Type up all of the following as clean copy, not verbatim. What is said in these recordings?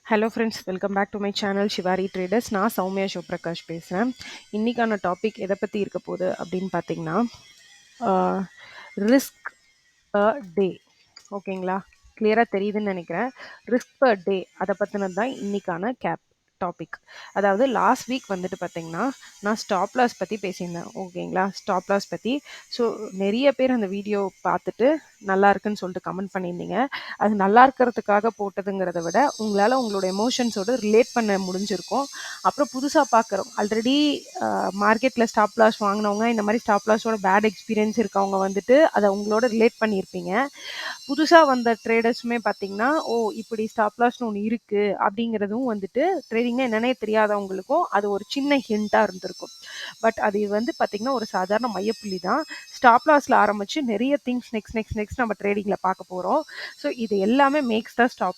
Hello friends, welcome back to my channel Shivari traders. நான் சௌமியா சிவபிரகாஷ் பேசுகிறேன். இன்றைக்கான டாபிக் எதை பற்றி இருக்க போகுது அப்படின்னு பார்த்தீங்கன்னா, ரிஸ்க் பர் டே. ஓகேங்களா? கிளியராக தெரியுதுன்னு நினைக்கிறேன். ரிஸ்க் பர் டே அதை பற்றினது தான் இன்றைக்கான டாபிக். அதாவது லாஸ்ட் வீக் வந்துட்டு பார்த்தீங்கன்னா, நான் ஸ்டாப் லாஸ் பற்றி பேசியிருந்தேன். ஓகேங்களா? ஸ்டாப் லாஸ் பற்றி. ஸோ நிறைய பேர் அந்த வீடியோ பார்த்துட்டு நல்லா இருக்குன்னு சொல்லிட்டு கமெண்ட் பண்ணியிருந்தீங்க. அது நல்லா இருக்கிறதுக்காக போட்டதுங்கிறத விட உங்களால் உங்களோட எமோஷன்ஸோடு ரிலேட் பண்ண முடிஞ்சிருக்கும். அப்புறம் புதுசாக பார்க்குறோம், ஆல்ரெடி மார்க்கெட்டில் ஸ்டாப் லாஸ் வாங்கினவங்க, இந்த மாதிரி ஸ்டாப் லாஸோட பேட் எக்ஸ்பீரியன்ஸ் இருக்கவங்க வந்துட்டு அதை உங்களோட ரிலேட் பண்ணியிருப்பீங்க. புதுசாக வந்த ட்ரேடர்ஸுமே பார்த்தீங்கன்னா, ஓ இப்படி ஸ்டாப் லாஸ்னு ஒன்று இருக்குது அப்படிங்கிறதும் வந்துட்டு ட்ரேடிங்னா என்னன்னே தெரியாதவங்களுக்கும் அது ஒரு சின்ன ஹிண்ட்டாக இருந்திருக்கும். பட் அது வந்து பார்த்தீங்கன்னா ஒரு சாதாரண மையப்புள்ளி தான். ஸ்டாப் லாஸில் ஆரம்பித்து நிறைய திங்ஸ் நெக்ஸ்ட் நம்ம ட்ரேடிங்கில் பார்க்க போகிறோம். ஸோ இது எல்லாமே மேக்ஸ் த ஸ்டாப்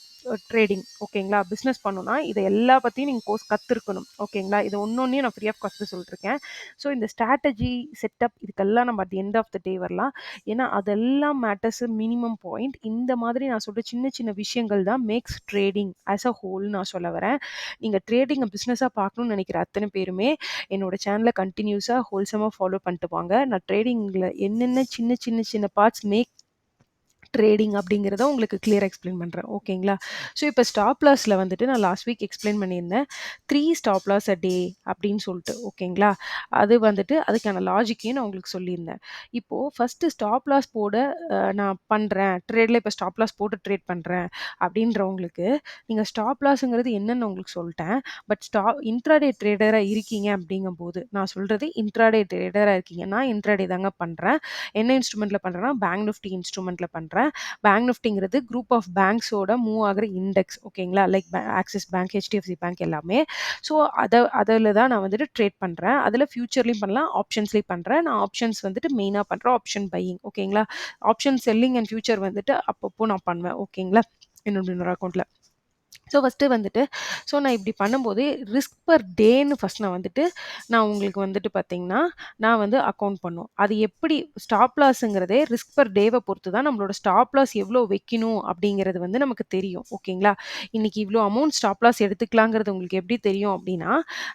ட்ரேடிங். ஓகேங்களா? பிஸ்னஸ் பண்ணணும்னா இதை எல்லா பற்றியும் நீங்கள் கோர்ஸ் கற்றுருக்கணும். ஓகேங்களா? இது ஒன்னொன்னையும் நான் ஃப்ரீ ஆஃப் காஸ்ட்டு சொல்லியிருக்கேன். ஸோ இந்த ஸ்ட்ராட்டஜி செட்டப் இதுக்கெல்லாம் நம்ம அட் எண்ட் ஆஃப் த டே வரலாம். ஏன்னா அதெல்லாம் மேட்டர்ஸ் மினிமம் பாயிண்ட். இந்த மாதிரி நான் சொல்கிற சின்ன சின்ன விஷயங்கள் தான் makes trading as a whole நான் சொல்ல வரேன். நீங்கள் ட்ரேடிங்கை பிஸ்னஸாக பார்க்கணும்னு நினைக்கிற அத்தனை பேருமே என்னோட சேனலை கண்டினியூஸாக ஹோல்சமாக ஃபாலோ பண்ணிட்டு வாங்க. நான் ட்ரேடிங்கில் என்னென்ன சின்ன சின்ன சின்ன பார்ட்ஸ் மேக் ட்ரேடிங் அப்படிங்கிறத உங்களுக்கு கிளியராக எக்ஸ்பிளைன் பண்ணுறேன். ஓகேங்களா? ஸோ இப்போ ஸ்டாப் லாஸில் வந்துட்டு நான் லாஸ்ட் வீக் எக்ஸ்பிளைன் பண்ணியிருந்தேன். 3 ஸ்டாப் லாஸ் அ டே அப்படின்னு சொல்லிட்டு. ஓகேங்களா? அது வந்துட்டு அதுக்கான லாஜிக்கையும் நான் உங்களுக்கு சொல்லியிருந்தேன். இப்போது ஃபஸ்ட்டு ஸ்டாப் லாஸ் போட நான் பண்ணுறேன், ட்ரேடில் இப்போ ஸ்டாப் லாஸ் போட்டு ட்ரேட் பண்ணுறேன் அப்படின்றவங்களுக்கு நீங்கள் ஸ்டாப் லாஸுங்கிறது என்னென்னு உங்களுக்கு சொல்லிட்டேன். பட் இன்ட்ராடே ட்ரேடராக இருக்கீங்க அப்படிங்கும்போது நான் சொல்கிறது இன்ட்ராடே ட்ரேடராக இருக்கீங்க. நான் இன்ட்ராடே தாங்க பண்ணுறேன். என்ன இன்ஸ்ட்ருமெண்ட்டில் பண்ணுறேன்னா பேங்க் நிஃப்டி இன்ஸ்ட்ருமெண்ட்டில் பண்ணுறேன். பேங்க் நிஃப்டிங்கிறது குரூப் ஆஃப் பேங்க்ஸோட மூவ் ஆகிற இண்டெக்ஸ். ஓகேங்களா? Like axis bank, HDFC bank எல்லாமே. ஸோ அதில் தான் நான் வந்துட்டு ட்ரேட் பண்ணுறேன். அதில் ஃபியூச்சர்லையும் பண்ணலாம், ஆப்ஷன்ஸ்லையும் பண்ணுறேன். நான் ஆப்ஷன்ஸ் வந்துட்டு மெயினாக பண்ணுறேன் ஆப்ஷன் பையிங். ஓகேங்களா? ஆப்ஷன் செல்லிங் அண்ட் ஃபியூச்சர் வந்துட்டு அப்பப்போ நான் பண்ணுவேன். ஓகேங்களா? என்னோட அக்கௌண்ட்டில். ஸோ ஃபஸ்ட்டு வந்துட்டு நான் இப்படி பண்ணும்போது ரிஸ்க் பர் டேன்னு ஃபஸ்ட் நான் உங்களுக்கு வந்துட்டு பார்த்தீங்கன்னா, நான் வந்து அக்கௌண்ட் பண்ணும். அது எப்படி ஸ்டாப் லாஸுங்கிறதே ரிஸ்க் பர் டேவை பொறுத்து தான் நம்மளோட ஸ்டாப் லாஸ் எவ்வளோ வைக்கணும் அப்படிங்கிறது வந்து நமக்கு தெரியும். ஓகேங்களா? இன்னைக்கு இவ்வளோ அமௌண்ட் ஸ்டாப் லாஸ் எடுத்துக்கலாங்கிறது உங்களுக்கு எப்படி தெரியும் அப்படின்னா,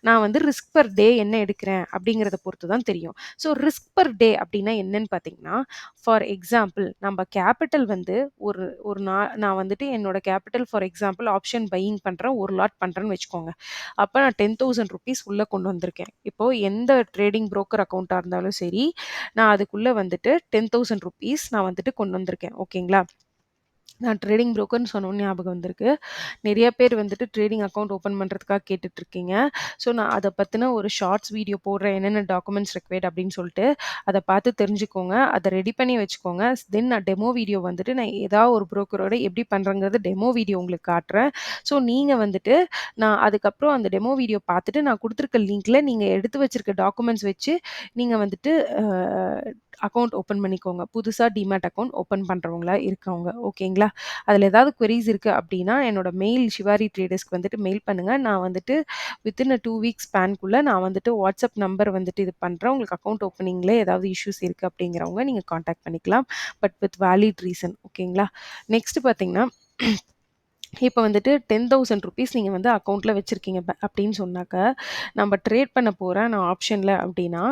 நான் வந்து ரிஸ்க் பர் டே என்ன எடுக்கிறேன் அப்படிங்கிறத பொறுத்து தான் தெரியும். ஸோ ரிஸ்க் பர் டே அப்படின்னா என்னன்னு பார்த்தீங்கன்னா, ஃபார் எக்ஸாம்பிள் நம்ம கேபிட்டல் வந்து ஒரு ஒரு நான் வந்துட்டு என்னோட capital for example option buying பண்ணுறேன், ஒரு லாட் பண்ணுறேன்னு வச்சுக்கோங்க. அப்போ நான் 10,000 ருபீஸ் உள்ளே கொண்டு வந்திருக்கேன். இப்போது எந்த ட்ரேடிங் புரோக்கர் அக்கௌண்ட்டாக இருந்தாலும் சரி, நான் அதுக்குள்ளே வந்துட்டு 10,000 ருபீஸ் நான் வந்துட்டு கொண்டு வந்திருக்கேன். ஓகேங்களா? நான் ட்ரேடிங் புரோக்கர்னு சொன்னோன்னு ஞாபகம் வந்திருக்கு. நிறைய பேர் வந்துட்டு ட்ரேடிங் அக்கௌண்ட் ஓப்பன் பண்ணுறதுக்காக கேட்டுட்ருக்கீங்க. ஸோ நான் அதை பற்றின ஒரு ஷார்ட்ஸ் வீடியோ போடுறேன், என்னென்ன டாக்குமெண்ட்ஸ் ரெக்வைர்ட் அப்படின்னு சொல்லிட்டு. அதை பார்த்து தெரிஞ்சுக்கோங்க, அதை ரெடி பண்ணி வச்சுக்கோங்க. தென் நான் டெமோ வீடியோ வந்துட்டு நான் ஏதாவது ஒரு புரோக்கரோட எப்படி பண்ணுறங்கிறது டெமோ வீடியோ உங்களுக்கு காட்டுறேன். ஸோ நீங்கள் வந்துட்டு நான் அதுக்கப்புறம் அந்த டெமோ வீடியோ பார்த்துட்டு நான் கொடுத்துருக்க லிங்க்கில் நீங்கள் எடுத்து வச்சிருக்க டாக்குமெண்ட்ஸ் வச்சு நீங்கள் வந்துட்டு அக்கௌண்ட் ஓப்பன் பண்ணிக்கோங்க. புதுசாக டிமேட் அக்கௌண்ட் ஓப்பன் பண்ணுறவங்களா இருக்கவங்க. ஓகேங்களா? அதில் ஏதாவது queries இருக்குது அப்படின்னா என்னோட மெயில் ஷிவாரி ட்ரேடர்ஸ்க்கு வந்துட்டு மெயில் பண்ணுங்கள். நான் வந்துட்டு வித்தின் அ 2 வீக்ஸ் ஸ்பேன்குள்ளே நான் வந்துட்டு வாட்ஸ்அப் நம்பர் வந்துட்டு இது பண்ணுறேன். உங்களுக்கு அக்கௌண்ட் ஓப்பனிங்கில் ஏதாவது இஷ்யூஸ் இருக்குது அப்படிங்கிறவங்க நீங்கள் காண்டாக்ட் பண்ணிக்கலாம். But with valid reason. ஓகேங்களா? நெக்ஸ்ட் பார்த்தீங்கன்னா, இப்போ வந்துட்டு 10,000 ருபீஸ் நீங்கள் வந்து அக்கௌண்ட்டில் வச்சுருக்கீங்க அப்படின்னு சொன்னாக்க, நம்ம ட்ரேட் பண்ண போகிறேன் நான் ஆப்ஷனில் அப்படின்னா,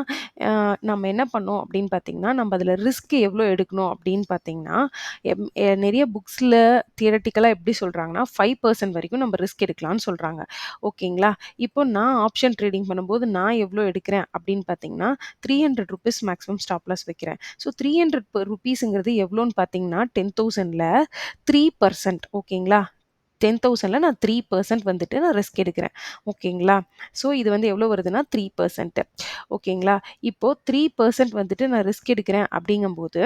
நம்ம என்ன பண்ணோம் அப்படின்னு பார்த்தீங்கன்னா, நம்ம அதில் ரிஸ்க் எவ்வளோ எடுக்கணும் அப்படின்னு பார்த்தீங்கன்னா, நிறைய புக்ஸில் தியரட்டிக்கலாக எப்படி சொல்கிறாங்கன்னா 5% வரைக்கும் நம்ம ரிஸ்க் எடுக்கலாம்னு சொல்கிறாங்க. ஓகேங்களா? இப்போ நான் ஆப்ஷன் ட்ரேடிங் பண்ணும்போது நான் எவ்வளோ எடுக்கிறேன் அப்படின்னு பார்த்தீங்கன்னா, 300 ருபீஸ் மேக்ஸிமம் ஸ்டாப் லாஸ் வைக்கிறேன். ஸோ 300 ருபீஸுங்கிறது எவ்வளோன்னு பார்த்தீங்கன்னா 10,000ல் 3%. ஓகேங்களா? 10,000ல நான் 3% வந்துட்டு நான் ரிஸ்க் எடுக்கிறேன். ஓகேங்களா? ஸோ இது வந்து எவ்வளோ வருதுன்னா 3%. ஓகேங்களா? இப்போ 3% வந்துட்டு நான் ரிஸ்க் எடுக்கிறேன் அப்படிங்கும்போது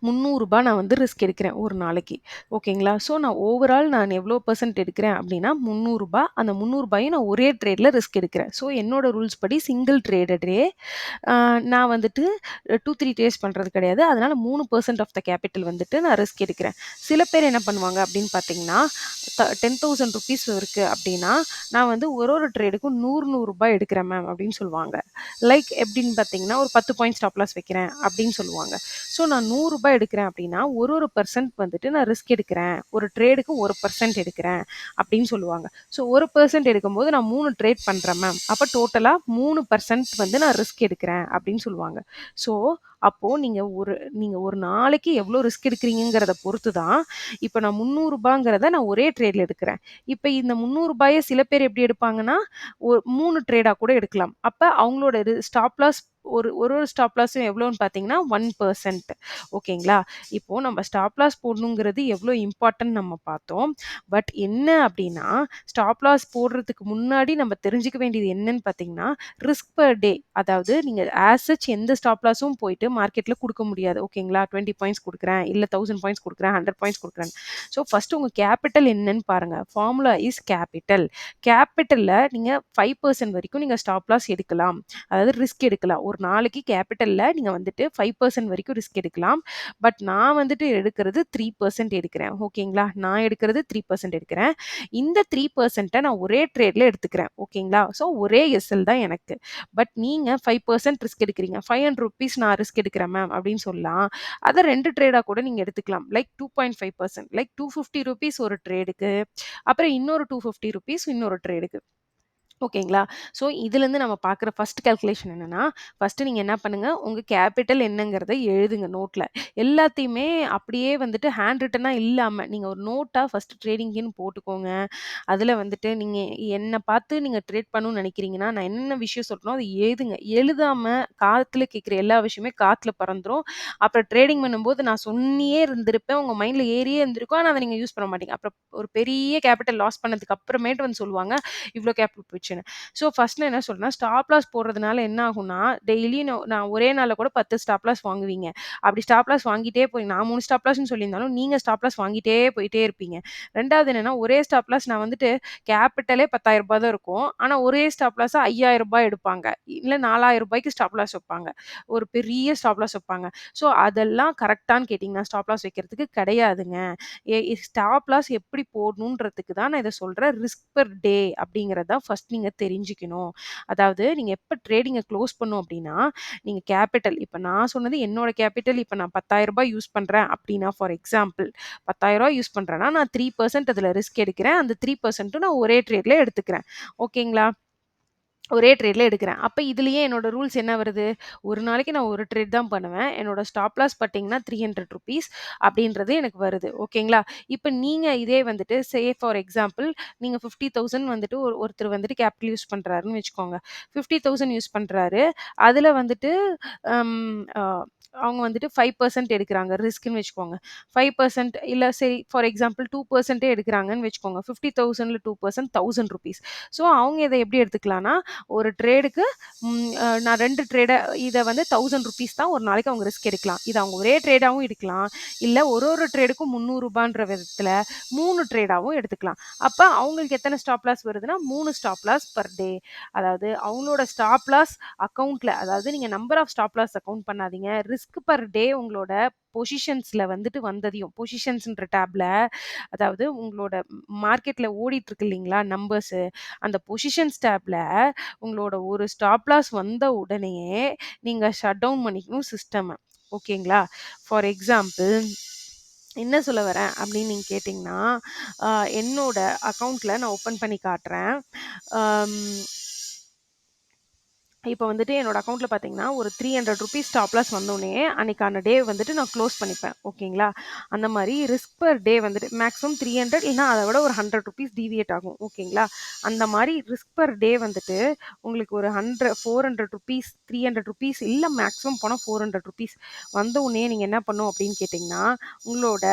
ரூ. 300 நான் வந்து ரிஸ்க் எடுக்கிறேன் ஒரு நாளைக்கு. ஓகேங்களா? ஸோ நான் ஓவரால் நான் எவ்வளோ பெர்சன்ட் எடுக்கிறேன் அப்படின்னா ரூ. 300. அந்த ரூ. 300யும் நான் ஒரே ட்ரேடில் ரிஸ்க் எடுக்கிறேன். ஸோ என்னோட ரூல்ஸ் படி சிங்கிள் ட்ரேடரே நான் வந்துட்டு 2, 3 டேஸ் பண்ணுறது கிடையாது. அதனால 3% ஆஃப் த கேபிட்டல் வந்துட்டு நான் ரிஸ்க் எடுக்கிறேன். சில பேர் என்ன பண்ணுவாங்க அப்படின்னு பார்த்தீங்கன்னா, 10,000 ருபீஸ் இருக்கு அப்படின்னா, நான் வந்து ஒரு ட்ரேடுக்கும் ரூ. 100 எடுக்கிறேன் மேம் அப்படின்னு சொல்லுவாங்க. லைக் எப்படின்னு பார்த்தீங்கன்னா, ஒரு 10 பாயிண்ட் ஸ்டாப் லாஸ் வைக்கிறேன் அப்படின்னு சொல்லுவாங்க. ஸோ நான் ரூ. ரூ. 100 எடுக்கிறேன் அப்படின்னா, ஒரு பெர்சன்ட் வந்துட்டு நான் ரிஸ்க் எடுக்கிறேன். ஒரு ட்ரேடுக்கு 1% எடுக்கிறேன் அப்படின்னு சொல்லுவாங்க. ஸோ 1% எடுக்கும்போது நான் 3 ட்ரேட் பண்றேன் மேம். அப்ப டோட்டலா 3% வந்து நான் ரிஸ்க் எடுக்கிறேன் அப்படின்னு சொல்லுவாங்க. ஸோ அப்போ நீங்க ஒரு நாளைக்கு எவ்வளோ ரிஸ்க் எடுக்கிறீங்கங்கிறத பொறுத்து தான், இப்ப நான் ரூ. 300ங்கிறத நான் ஒரே ட்ரேட்ல எடுக்கிறேன். இப்ப இந்த ரூ. 300 சில பேர் எப்படி எடுப்பாங்கன்னா, 3 ட்ரேடா கூட எடுக்கலாம். அப்ப அவங்களோட ஸ்டாப் லாஸ் ஒரு ஸ்டாப் லாஸும் எவ்வளோன்னு பார்த்தீங்கன்னா, 1% ஓகேங்களா? இப்போ நம்ம ஸ்டாப் லாஸ் போடணுங்கிறது எவ்வளோ இம்பார்ட்டன்ட் நம்ம பார்த்தோம். பட் என்ன அப்டின்னா, ஸ்டாப் லாஸ் போடுறதுக்கு முன்னாடி நம்ம தெரிஞ்சுக்க வேண்டியது என்னன்னு பார்த்தீங்கன்னா, ரிஸ்க் பெர் டே அதாவது நீங்க ஆஸ் சச் எந்த ஸ்டாப் லாஸும் போயிட்டு மார்க்கெட்ல குடுக்க முடியாது. ஓகேங்களா? 20 பாயிண்ட்ஸ் குடுக்குறேன், இல்ல 1000 பாயிண்ட்ஸ் குடுக்குறேன், 100 பாயிண்ட்ஸ் குடுக்குறேன். ஸோ ஃபர்ஸ்ட் உங்க கேப்பிட்டல் என்னன்னு பாருங்க. Formula is capital. கேப்பிட்டல்ல நீங்க 5% வரைக்கும் நீங்க ஸ்டாப் லாஸ் எடுக்கலாம். அதாவது ரிஸ்க் எடுக்கலாம். ஒரு நாளைக்கு கேப்பிட்டல்ல நீங்க வந்துட்டு 5% வரைக்கும் ரிஸ்க் எடுக்கலாம். பட் நான் வந்துட்டு எடுக்கிறது 3% எடுக்கிறேன். ஓகேங்களா? நான் எடுக்கிறது 3% எடுக்கிறேன். இந்த 3% நான் ஒரே ட்ரேட்ல எடுத்துக்கிறேன். ஓகேங்களா? ஸோ ஒரே எஸ்எல் தான் எனக்கு. பட் நீங்க 5% ரிஸ்க் எடுக்கிறீங்க. ₹500 நான் ரிஸ்க் எடுக்கிறேன் மேம் அப்படின்னு சொல்லலாம். அத 2 ட்ரேடா கூட நீங்க எடுத்துக்கலாம். லைக் 2.5% லைக் ₹250 ஒரு ட்ரேடுக்கு. அப்புறம் இன்னொரு ₹250 இன்னொரு ட்ரேடுக்கு. ஓகேங்களா? ஸோ இதுலேருந்து நம்ம பார்க்குற ஃபர்ஸ்ட் கால்குலேஷன் என்னன்னா, ஃபர்ஸ்ட்டு நீங்க என்ன பண்ணுங்க, உங்க கேப்பிட்டல் என்னங்கிறத எழுதுங்க நோட்ல. எல்லாத்தையுமே அப்படியே வந்துட்டு ஹேண்ட் ரிட்டனா இல்லாம, நீங்க ஒரு நோட்டா ஃபர்ஸ்ட்டு ட்ரேடிங்க்குன்னு போட்டுக்கோங்க. அதில வந்துட்டு நீங்க என்ன பார்த்து நீங்க ட்ரேட் பண்ணணும்னு நினைக்கிறீங்கன்னா, நான் என்னென்ன விஷயம் சொல்றேனோ அத எழுதுங்க. எழுதாம காத்துல கேட்கிற எல்லா விஷயமே காத்துல பறந்துரும். அப்புறம் ட்ரேடிங் பண்ணும்போது நான் சொன்னியே இருந்திருப்பேன். உங்க மைண்ட்ல ஏறியே இருந்திருக்கும். ஆனா அத நீங்க யூஸ் பண்ண மாட்டீங்க. அப்புறம் ஒரு பெரிய கேப்பிட்டல் லாஸ் பண்ணதுக்கு அப்புறமேட்டு வந்து சொல்லுவாங்க, இவ்ளோ கேப்பிட்டல் போச்சுன்னு. ஸோ ஃபர்ஸ்ட்ல என்ன சொல்றேன்னா, ஸ்டாப் லாஸ் போடுறதுனால என்ன ஆகும்னா, டெய்லியும் நான் ஒரே நாள்ல கூட 10 ஸ்டாப் லாஸ் வாங்குவீங்க. அப்படி ஸ்டாப் லாஸ் வாங்கிட்டே போய் நான் 3 ஸ்டாப் லாஸ்ன்னு சொல்லியிருந்தாலும், நீங்க ஸ்டாப் லாஸ் வாங்கிட்டே போயிட்டே இருப்பீங்க. 2வது என்னன்னா, ஒரே ஸ்டாப் லாஸ் நான் வந்துட்டு கேப்பிட்டலே ரூ. 10,000 தான் இருக்கும். ஆனா ஒரே ஸ்டாப் லாஸா ரூ. 5,000 எடுப்பாங்க. இல்ல ரூ. 4,000க்கு ஸ்டாப் லாஸ் வைப்பாங்க. ஒரு பெரிய ஸ்டாப் லாஸ் வைப்பாங்க. ஸோ அதெல்லாம் கரெக்ட்டான்னு கேட்டீங்கன்னா, ஸ்டாப் லாஸ் வைக்கிறதுக்கு கிடையாதுங்க. ஸ்டாப் லாஸ் எப்படி போடணுன்றதுக்கு தான் நான் இத சொல்றேன். ரிஸ்க் பெர் டே அப்படிங்கிறத தான் ஃபர்ஸ்ட் நீங்க தெரிஞ்சுக்கணும். அதாவது நீங்க எப்ப ட்ரேடிங்க குளோஸ் பண்ணும் அப்படின்னா, நீங்க கேப்பிட்டல் இப்ப நான் சொன்னது என்னோட கேப்பிட்டல் இப்ப நான் ரூ. 10,000 யூஸ் பண்றேன் அப்படின்னா, ஃபார் எக்ஸாம்பிள் ரூ. 10,000 யூஸ் பண்றேன்னா, நான் 3% அதுல ரிஸ்க் எடுக்கிறேன். அந்த 3% நான் ஒரே ட்ரேட்ல எடுத்துக்கிறேன். ஓகேங்களா? ஒரே ட்ரேட்ல எடுக்கிறேன். அப்ப இதுலயே என்னோட ரூல்ஸ் என்ன வருது? ஒரு நாளைக்கு நான் ஒரு ட்ரேட் தான் பண்ணுவேன். என்னோட ஸ்டாப் லாஸ் பார்த்தீங்கன்னா ₹300 அப்படின்றது எனக்கு வருது. ஓகேங்களா? இப்ப நீங்க இதே வந்துட்டு ஃபார் எக்ஸாம்பிள் நீங்க 50,000 வந்துட்டு ஒருத்தர் வந்துட்டு கேபிட்டல் யூஸ் பண்றாருன்னு வச்சுக்கோங்க. 50,000 யூஸ் பண்றாரு. அதுல வந்துட்டு அம் அ அவங்க வந்துட்டு 5% எடுக்குறாங்க ரிஸ்க்ன்னு வச்சுக்கோங்க. 5% இல்ல சரி ஃபார் எக்ஸாம்பிள் 2% எடுக்குறாங்கன்னு வச்சுக்கோங்க. 50,000ல 2% ₹1,000. ஸோ அவங்க இத எப்படி எடுத்துக்கலாம்னா, ஒரு ட்ரேடுக்கு நான் 2 இத வந்து ₹1,000 தான் ஒரு நாளைக்கு அவங்க ரிஸ்க் எடுக்கலாம். இத அவங்க ஒரே ட்ரேடாவும் எடுக்கலாம். இல்ல ஒரு ட்ரேடுக்கும் ₹300ன்ற விதத்துல 3 ட்ரேடாவும் எடுத்துக்கலாம். அப்ப அவங்களுக்கு எத்தன ஸ்டாப் லாஸ் வருதுன்னா, 3 ஸ்டாப் லாஸ் பெர் டே. அதாவது அவங்களோட ஸ்டாப் லாஸ் அக்கவுண்ட்ல அதாவது நீங்க number of stop loss account பண்ணாதீங்க. ரிஸ்க் பெர் டே உங்களோட பொசிஷன்ஸ்ல வந்துட்டு வந்ததையும் பொசிஷன்ஸ்ன்ற டேப்ல அதாவது உங்களோட மார்க்கெட்ல ஓடிட்டு இருக்கு இல்லைங்களா நம்பர்ஸு அந்த பொசிஷன்ஸ் டேப்ல உங்களோட ஒரு ஸ்டாப் லாஸ் வந்த உடனேயே நீங்க ஷட் டவுன் பண்ணிக்கணும் சிஸ்டம. ஓகேங்களா? ஃபார் எக்ஸாம்பிள் என்ன சொல்ல வரேன் அப்படின்னு நீங்க கேட்டீங்கன்னா, அ என்னோட அக்கவுண்ட்ல நான் ஓப்பன் பண்ணி காட்டுறேன். அம் இப்ப வந்துட்டு என்னோட அக்கவுண்ட்ல பார்த்தீங்கன்னா, ஒரு ₹300 ஸ்டாப் லாஸ் வந்தோனே, அன்னைக்கான டே வந்துட்டு நான் குளோஸ் பண்ணிப்பேன். ஓகேங்களா? அந்த மாரி ரிஸ்க் பெர் டே வந்துட்டு மேக்ஸிமம் 300 இல்லன்னா அத விட ஒரு ₹100 டீவியேட் ஆகும். ஓகேங்களா? அந்த மாரி ரிஸ்க் பெர் டே வந்துட்டு உங்களுக்கு ஒரு ₹400 ₹300 இல்ல மேக்ஸிமம் போனா ₹400 வந்த உடனே நீங்க என்ன பண்ணணும் அப்படின்னு கேட்டீங்கன்னா, உங்களோட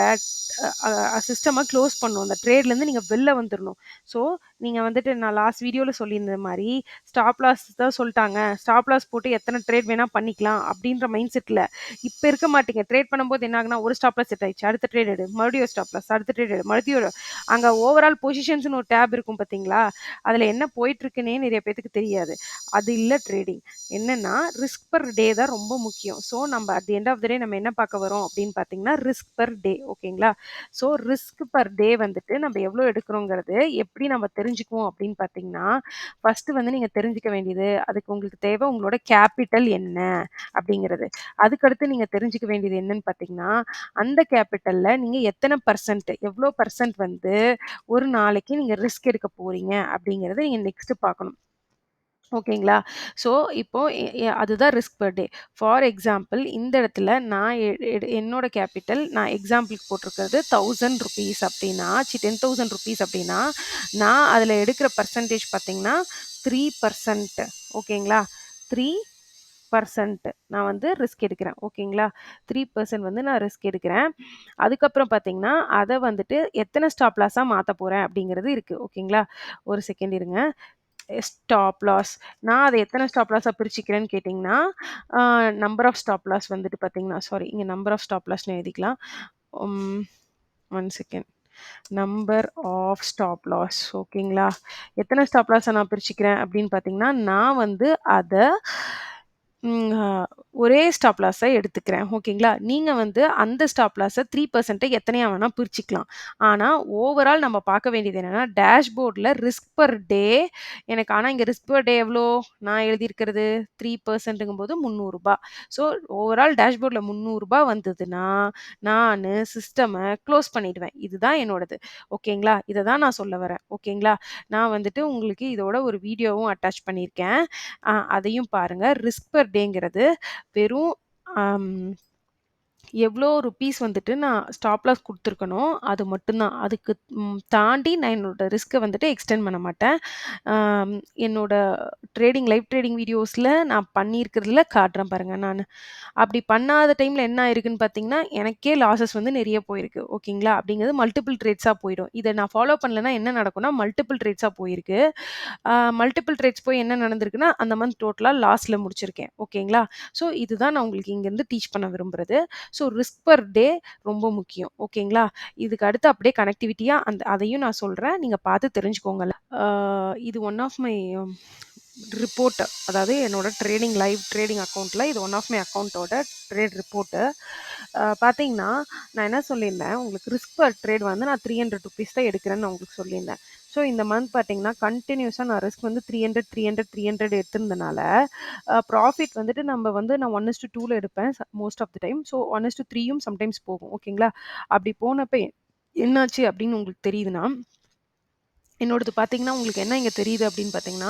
சிஸ்டம குளோஸ் பண்ணணும். அந்த ட்ரேட்லேருந்து நீங்க வெளில வந்துரணும். ஸோ, நீங்க வந்துட்டு நான் லாஸ்ட் வீடியோல சொல்லியிருந்த மாரி ஸ்டாப் லாஸ் தான் சொல்ட்டாங்க. ஸ்டாப் லாஸ் போட்டு எத்தன ட்ரேட் வேணா பண்ணிக்கலாம் அப்டின்ற மைண்ட் செட்ல இப்ப இருக்க மாட்டீங்க. ட்ரேட் பண்ணும்போது என்ன ஆகும்னா, ஒரு ஸ்டாப் லாஸ் செட் ஆயிடுச்சு. அடுத்த ட்ரேட் எடு. மறுபடியும் ஒரு ஸ்டாப் லாஸ். அடுத்த ட்ரேட் எடு. மறுபடியும் அங்க ஓவரால் பொசிஷன்ஸ்ன்னு ஒரு டேப் இருக்கும் பார்த்தீங்களா? அதுல என்ன போயிட்டுருக்குன்னே நெறைய பேத்துக்கு தெரியாது. அது இல்ல ட்ரேடிங். என்னன்னா, ரிஸ்க் பெர் டே தான் ரொம்ப முக்கியம். ஸோ, நம்ம at the end of the day நம்ம என்ன பார்க்க வரோம் அப்டின்னு பார்த்தீங்கன்னா, ரிஸ்க் பெர் டே ஓகேங்களா? ஸோ, ரிஸ்க் பெர் டே வந்துட்டு நம்ம எவ்ளோ எடுக்கிறோங்கிறது எப்படி நம்ம தெரிஞ்சுக்குவோம் அப்டின்னு பார்த்தீங்கன்னா, ஃபர்ஸ்ட்டு வந்து நீங்க தெரிஞ்சுக்க வேண்டியது, அதுக்கு உங்களுக்கு உங்களுக்கு தேவை உங்களோட கேப்பிட்டல் என்ன அப்படிங்கிறது. அதுக்கடுத்து நீங்க தெரிஞ்சுக்க வேண்டியது என்னன்னு பார்த்தீங்கன்னா, அந்த கேப்பிட்டல்ல நீங்க எத்தன பெர்சன்ட் எவ்வளோ பெர்சன்ட் வந்து ஒரு நாளைக்கு நீங்க ரிஸ்க் எடுக்க போறீங்க அப்படிங்கிறத நீங்க நெக்ஸ்ட் பார்க்கணும். ஓகேங்களா? ஸோ, இப்போ அதுதான் risk per day. For example இந்த இடத்துல நான் எ எடு என்னோட கேப்பிட்டல் நான் எக்ஸாம்பிளுக்கு போட்டிருக்கிறது ₹1000 அப்படின்னா, 10,000 ரூப்பீஸ் அப்படின்னா, நான் அதில எடுக்கிற பெர்சன்டேஜ் பார்த்தீங்கன்னா, 3% ஓகேங்களா? 3% நான் வந்து ரிஸ்க் எடுக்கிறேன். ஓகேங்களா? 3% வந்து நான் ரிஸ்க் எடுக்கிறேன். அதுக்கப்புறம் பார்த்தீங்கன்னா, அத வந்துட்டு எத்தன ஸ்டாப் லாஸா மாத்தப் போறேன் அப்படிங்கிறது இருக்கு. ஓகேங்களா? ஒரு செகண்ட் இருங்க. Stop loss. நான் அத எத்தன ஸ்டாப் லாஸா பிரிச்சுக்கிறேன்னு கேட்டீங்கன்னா, அ நம்பர் ஆஃப் ஸ்டாப் லாஸ் வந்துட்டு பார்த்தீங்கன்னா சாரி இங்க நம்பர் ஆஃப் ஸ்டாப் லாஸ்ன்னு எழுதிக்கலாம். ம் 1 second. Number of stop loss ஓகேங்களா? எத்தன ஸ்டாப் லாஸ நான் பிரிச்சுக்கிறேன் அப்படின்னு பார்த்தீங்கன்னா, நான் வந்து அத ம் அ ஒரே ஸ்டாப் லாஸ எடுத்துக்கிறேன். ஓகேங்களா? நீங்க வந்து அந்த ஸ்டாப் லாஸ 3% எத்தனையா வேணா பிரிச்சுக்கலாம். ஆனா, ஓவரால் நம்ம பார்க்க வேண்டியது என்னன்னா, டேஷ்போர்ட்ல ரிஸ்க் பெர் டே எனக்கு ஆனா இங்க ரிஸ்க் பெர் டே எவ்வளோ? நான் எழுதியிருக்கிறது 3%ங்கும்போது ரூ. 300. ஸோ, ஓவரால் டேஷ்போர்ட்ல ரூ. 300 வந்ததுன்னா, நானு சிஸ்டம க்ளோஸ் பண்ணிடுவேன். இதுதான் என்னோடது. ஓகேங்களா? இத தான் நான் சொல்ல வரேன். ஓகேங்களா? நான் வந்துட்டு உங்களுக்கு இதோட ஒரு வீடியோவும் அட்டாச் பண்ணியிருக்கேன். அதையும் பாருங்க. ரிஸ்க் பெர் டேங்கிறது வெறும் அம் எவ்வளோ ருப்பீஸ் வந்துட்டு நான் ஸ்டாப் லாஸ் குடுத்துருக்கனோ, அது மட்டும் தான். அதுக்கு தாண்டி நான் என்னோட ரிஸ்க்க வந்துட்டு எக்ஸ்டெண்ட் பண்ண மாட்டேன். அம் என்னோட லைவ் ட்ரேடிங் வீடியோஸ்ல நான் பண்ணியிருக்கிறதுல காட்டுறேன் பாருங்க நானு. அப்படி பண்ணாத டைம்ல என்ன ஆயிருக்குன்னு பார்த்தீங்கன்னா, எனக்கே லாஸஸ் வந்து நெறைய போயிருக்கு. ஓகேங்களா? அப்படிங்கிறது மல்டிபிள் ட்ரேட்ஸா போயிடும். இத நான் ஃபாலோ பண்ணலன்னா என்ன நடக்கும்னா, மல்டிபிள் ட்ரேட்ஸா போயிருக்கு. மல்டிபிள் ட்ரேட்ஸ் போய் என்ன நடந்திருக்குன்னா, அந்த மந்த் டோட்டலா லாஸ்ல முடிச்சிருக்கேன். ஓகேங்களா? ஸோ இதுதான் நான் உங்களுக்கு இங்கருந்து டீச் பண்ண விரும்புறது. ஸோ ரிஸ்க் பெர் டே ரொம்ப முக்கியம். ஓகேங்களா? இதுக்கு அடுத்து அப்படியே கனெக்டிவிட்டியா அதையும் நான் சொல்றேன். நீங்க பார்த்து தெரிஞ்சுக்கோங்க. ஆ இது ஒன் ஆஃப் மை ரிப்போர்ட். அதாவது என்னோட லைவ் ட்ரேடிங் அக்கவுண்ட்ல இது ஒன் ஆஃப் மை அக்கவுண்டோட ட்ரேட் ரிப்போர்ட்டு. பார்த்தீங்கன்னா, நான் என்ன சொல்லியிருந்தேன், உங்களுக்கு ரிஸ்க் பெர் ட்ரேட் வந்து நான் ₹300 தான் எடுக்கிறேன்னு நான் உங்களுக்கு சொல்லியிருந்தேன். ஸோ இந்த மந்த் பார்த்தீங்கன்னா, கன்டினியூஸா நான் ரிஸ்க் வந்து 300, 300, 300 எடுத்திருந்தனால, ப்ராஃபிட் வந்துட்டு நான் 1:2ல எடுப்பேன் most of the time. So 1:3யும் சம்டைம்ஸ் போகும். ஓகேங்களா? அப்படி போனப்ப என்னாச்சு அப்படின்னு உங்களுக்கு தெரியுதுன்னா, என்னோடது பார்த்தீங்கன்னா, உங்களுக்கு என்ன இங்க தெரியுது அப்படின்னு பார்த்தீங்கன்னா,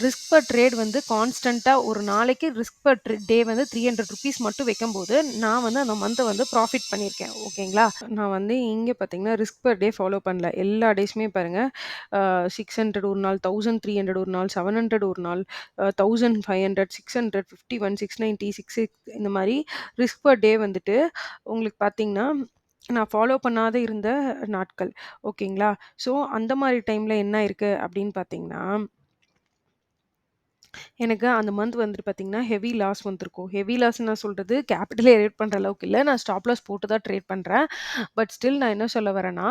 ரிஸ்க் பெர் ட்ரேட் வந்து கான்ஸ்டன்ட்டா ஒரு நாளைக்கு ரிஸ்க் பெர் டே வந்து ₹300 மட்டும் வைக்கும்போது, நான் வந்து அந்த மந்த்த வந்து ப்ராஃபிட் பண்ணியிருக்கேன். ஓகேங்களா? நான் வந்து இங்க பார்த்தீங்கன்னா, ரிஸ்க் பெர் டே ஃபாலோ பண்ணல. எல்லா டேஸுமே பாருங்க, 600 ஒரு நாள், 1300 ஒரு நாள், 700 ஒரு நாள், 1500, 600, 51, 690, 66 இந்த மாரி ரிஸ்க் பெர் டே வந்துட்டு உங்களுக்கு பார்த்தீங்கன்னா, நான் ஃபாலோ பண்ணாத இருந்த நாட்கள். ஓகேங்களா? ஸோ, அந்த மாரி டைம்ல என்ன ஆயிருக்கு அப்படின்னு பார்த்தீங்கன்னா, எனக்கு அந்த மந்த் வந்துட்டு பார்த்தீங்கன்னா, ஹெவி லாஸ் வந்திருக்கும். ஹெவி லாஸ்ன்னு நான் சொல்றது கேப்பிட்டலே எரேட் பண்ற அளவுக்கு இல்ல. நான் ஸ்டாப் லாஸ் போட்டு தான் ட்ரேட் பண்றேன். பட் ஸ்டில் நான் என்ன சொல்ல வரேன்னா,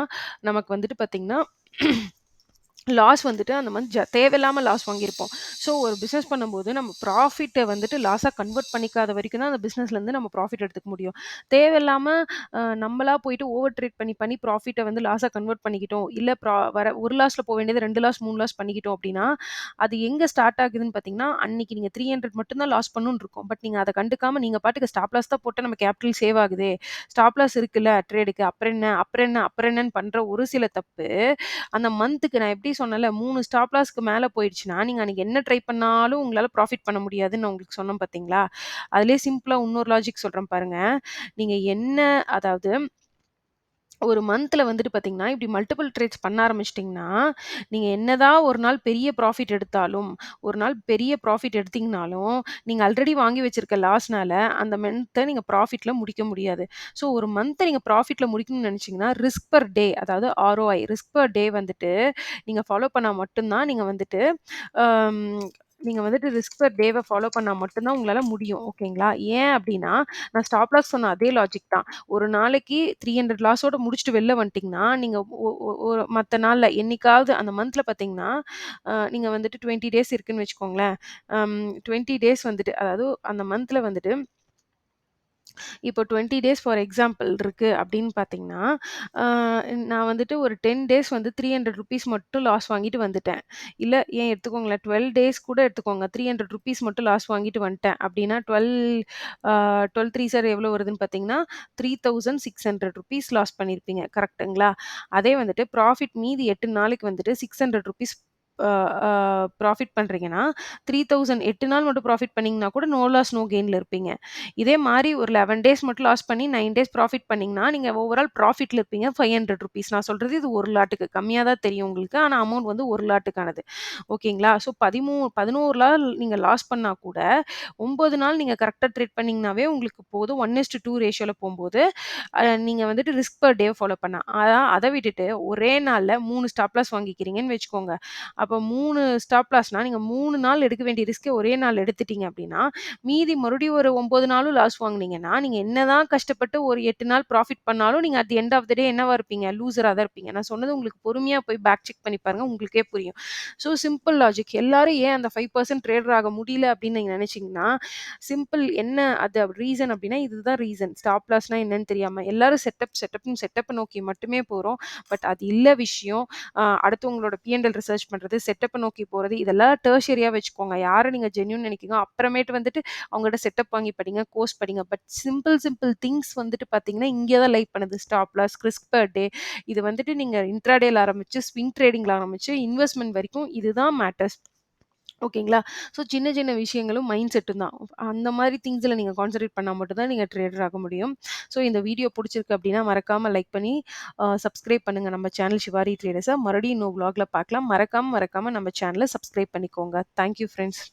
நமக்கு வந்துட்டு பார்த்தீங்கன்னா, லாஸ் வந்துட்டு அந்த மந்த் தேவையில்லாம லாஸ் வாங்கியிருப்போம். ஸோ ஒரு பிசினஸ் பண்ணும்போது நம்ம ப்ராஃபிட்ட வந்துட்டு லாஸா கன்வெர்ட் பண்ணிக்காத வரைக்கும் தான் அந்த பிசினஸ்லேருந்து நம்ம ப்ராஃபிட் எடுத்துக்க முடியும். தேவையில்லாம நம்மளா போயிட்டு ஓவர் ட்ரேட் பண்ணி ப்ராஃபிட்ட வந்து லாஸா கன்வெர்ட் பண்ணிக்கிட்டோம். இல்ல வர 1 லாஸ்ல போ வேண்டியது 2 லாஸ், 3 லாஸ் பண்ணிக்கிட்டோம் அப்டின்னா, அது எங்க ஸ்டார்ட் ஆகுதுன்னு பார்த்தீங்கன்னா, அன்னைக்கு நீங்க 300 மட்டும் தான் லாஸ் பண்ணணும்னு இருக்கும். பட் நீங்க அத கண்டுக்காம நீங்க பாட்டுக்கு ஸ்டாப் லாஸ் தான் போட்டா நம்ம கேப்பிட்டல் சேவ் ஆகுதே. ஸ்டாப் லாஸ் இருக்குல்ல ட்ரேடுக்கு அப்புறம் என்ன, அப்புறம் என்ன, அப்புறம் என்னன்னு பண்ற ஒரு சில தப்பு அந்த மந்த்துக்கு நான் எப்படி சொன்னேன்ல 3 ஸ்டாப் லாஸ்க்கு மேல போயிடுச்சுன்னா, நீங்க அன்னைக்கு என்ன ட்ரை பண்ணாலும் உங்களால ப்ராஃபிட் பண்ண முடியாதுன்னு நான் உங்களுக்கு சொன்னேன் பார்த்தீங்களா? அதிலேயே சிம்பிளா இன்னொரு லாஜிக் சொல்றேன் பாருங்க. நீங்க என்ன அதாவது ஒரு மந்த்ல வந்துட்டு பார்த்தீங்கன்னா, இப்படி மல்டிபிள் ட்ரேட்ஸ் பண்ண ஆரம்பிச்சுட்டீங்கன்னா, நீங்க என்னதான் ஒரு நாள் பெரிய ப்ராஃபிட் எடுத்தாலும், ஒரு நாள் பெரிய ப்ராஃபிட் எடுத்தீங்கனாலும், நீங்க ஆல்ரெடி வாங்கி வச்சிருக்க லாஸ்னால அந்த மந்த்த நீங்க ப்ராஃபிட்ல முடிக்க முடியாது. ஸோ ஒரு மந்த்த நீங்க ப்ராஃபிட்ல முடிக்கணும்னு நெனச்சீங்கன்னா, ரிஸ்க் பெர் டே அதாவது ROI ரிஸ்க் பெர் டே வந்துட்டு நீங்க ஃபாலோ பண்ணா மட்டும் தான் நீங்க வந்துட்டு அம் ரிஸ்க் பெர் டேவ ஃபாலோ பண்ணா மட்டும் தான் உங்களால முடியும். ஓகேங்களா? ஏன் அப்டின்னா, நான் ஸ்டாப் லாஸ் சொன்ன அதே லாஜிக் தான். ஒரு நாளைக்கு 300 லாஸோட முடிச்சுட்டு வெளில வந்துட்டீங்கன்னா, நீங்க ஒ ஒ ஒரு மத்த நாள்ல என்னைக்காவது அந்த மந்த்ல பார்த்தீங்கன்னா, நீங்க வந்துட்டு 20 டேஸ் இருக்குன்னு வச்சுக்கோங்களேன். 20 டேஸ் வந்துட்டு அதாவது அந்த மந்த்ல வந்துட்டு இப்போ 20 டேஸ் ஃபார் எக்ஸாம்பிள் இருக்கு அப்படின்னு பார்த்தீங்கன்னா, அ நான் வந்துட்டு ஒரு 10 டேஸ் வந்து ₹300 மட்டும் லாஸ் வாங்கிட்டு வந்துட்டேன். இல்ல ஏன் எடுத்துக்கோங்களேன் 12 டேஸ் கூட எடுத்துக்கோங்க. ₹300 மட்டும் லாஸ் வாங்கிட்டு வந்துட்டேன் அப்படின்னா, 12 3 சார் எவ்வளோ வருதுன்னு பார்த்தீங்கன்னா, ₹3600 லாஸ் பண்ணியிருப்பீங்க. கரெக்ட்டுங்களா? அதே வந்துட்டு ப்ராஃபிட் மீதி 8 நாளைக்கு வந்துட்டு ₹600 அ அ ப்ராஃபிட் பண்றீங்கன்னா, 3000 8 நாள் மட்டும் ப்ராஃபிட் பண்ணீங்கன்னா கூட நோ லாஸ், நோ கெயின்ல இருப்பீங்க. இதே மாரி ஒரு 11 டேஸ் மட்டும் லாஸ் பண்ணி 9 டேஸ் ப்ராஃபிட் பண்ணீங்கன்னா, நீங்க ஓவரால் ப்ராஃபிட்ல இருப்பீங்க ₹500. நான் சொல்றது இது 1 லாட்டுக்கு. கம்மியா தான் தெரியும் உங்களுக்கு. ஆனா அமௌண்ட் வந்து 1 லாட்டுக்கானது. ஓகேங்களா? ஸோ 11 நாள் நீங்க லாஸ் பண்ணா கூட, 9 நாள் நீங்க கரெக்ட்டா ட்ரேட் பண்ணீங்கனாவே உங்களுக்கு போதும். 1:2 ரேஷியோல போம்போது, நீங்க வந்துட்டு ரிஸ்க் பெர் டே ஃபாலோ பண்ணா. அத விட்டுட்டு ஒரே நாள்ல 3 ஸ்டாப் லாஸ் வாங்கிக்கிறீங்கன்னு வச்சுக்கோங்க. அப்ப 3 ஸ்டாப் லாஸ்னா, நீங்க 3 நாள் எடுக்க வேண்டிய ரிஸ்க்க ஒரே நாள் எடுத்துட்டீங்க அப்டின்னா, மீதி மறுபடியும் ஒரு 9 நாளும் லாஸ் வாங்குனீங்கன்னா, நீங்க என்னதான் கஷ்டப்பட்டு ஒரு 8 நாள் ப்ராஃபிட் பண்ணாலும், நீங்க at the end of the day என்னவா இருப்பீங்க? லூசரா தான் இருப்பீங்க. நான் சொன்னது உங்களுக்கு பொறுமையா போய் பேக் செக் பண்ணி பாருங்க. உங்களுக்கே புரியும். So simple logic. எல்லாரும் ஏன் அந்த 5% ட்ரேடர் ஆக முடியல அப்படின்னு நீங்க நினைச்சீங்கன்னா, சிம்பிள் என்ன அது ரீசன் அப்படின்னா, இதுதான் ரீசன். ஸ்டாப் லாஸ்னா என்னன்னு தெரியாம எல்லாரும் செட்டப்ப நோக்கி மட்டுமே போறோம். பட் அது இல்ல விஷயம். அடுத்தவங்களோட P&L ரிசர்ச் பண்றது, செட்டப்ப நோக்கி போறது, இதெல்லாம் டெர்ஷியரியா வச்சுக்கோங்க. யார நீங்க ஜென்யூன் நினைக்கிறீங்களோ, அப்புறமேட்டு வந்துட்டு அவங்கள்ட்ட செட்டப் வாங்கி படிங்க, கோர்ஸ் படிங்க. பட் சிம்பிள் சிம்பிள் திங்ஸ் வந்துட்டு பார்த்தீங்கன்னா, இங்கே தான் லை பண்ணுது. Stop loss, risk per day இது வந்துட்டு நீங்க இன்ட்ராடேல ஆரம்பிச்சு, ஸ்விங் ட்ரேடிங்ல ஆரம்பிச்சு, இன்வெஸ்ட்மென்ட் வரைக்கும் இதுதான் மேட்டர்ஸ். ஓகேங்களா? ஸோ சின்ன சின்ன விஷயங்களும் மைண்ட் செட்டும் தான். அந்த மாரி திங்ஸ்ல நீங்க கான்சன்ட்ரேட் பண்ணா மட்டும் தான் நீங்க ட்ரேடர் ஆக முடியும். ஸோ இந்த வீடியோ புடிச்சிருக்கு அப்டின்னா மறக்காம லைக் பண்ணி சப்ஸ்கிரைப் பண்ணுங்க நம்ம சேனல் ஷிவாரி ட்ரேடர்ஸ. மறுபடியும் இன்னொரு வ்ளாக்ல பார்க்கலாம். மறக்காம நம்ம சேனல சப்ஸ்கிரைப் பண்ணிக்கோங்க. Thank you friends.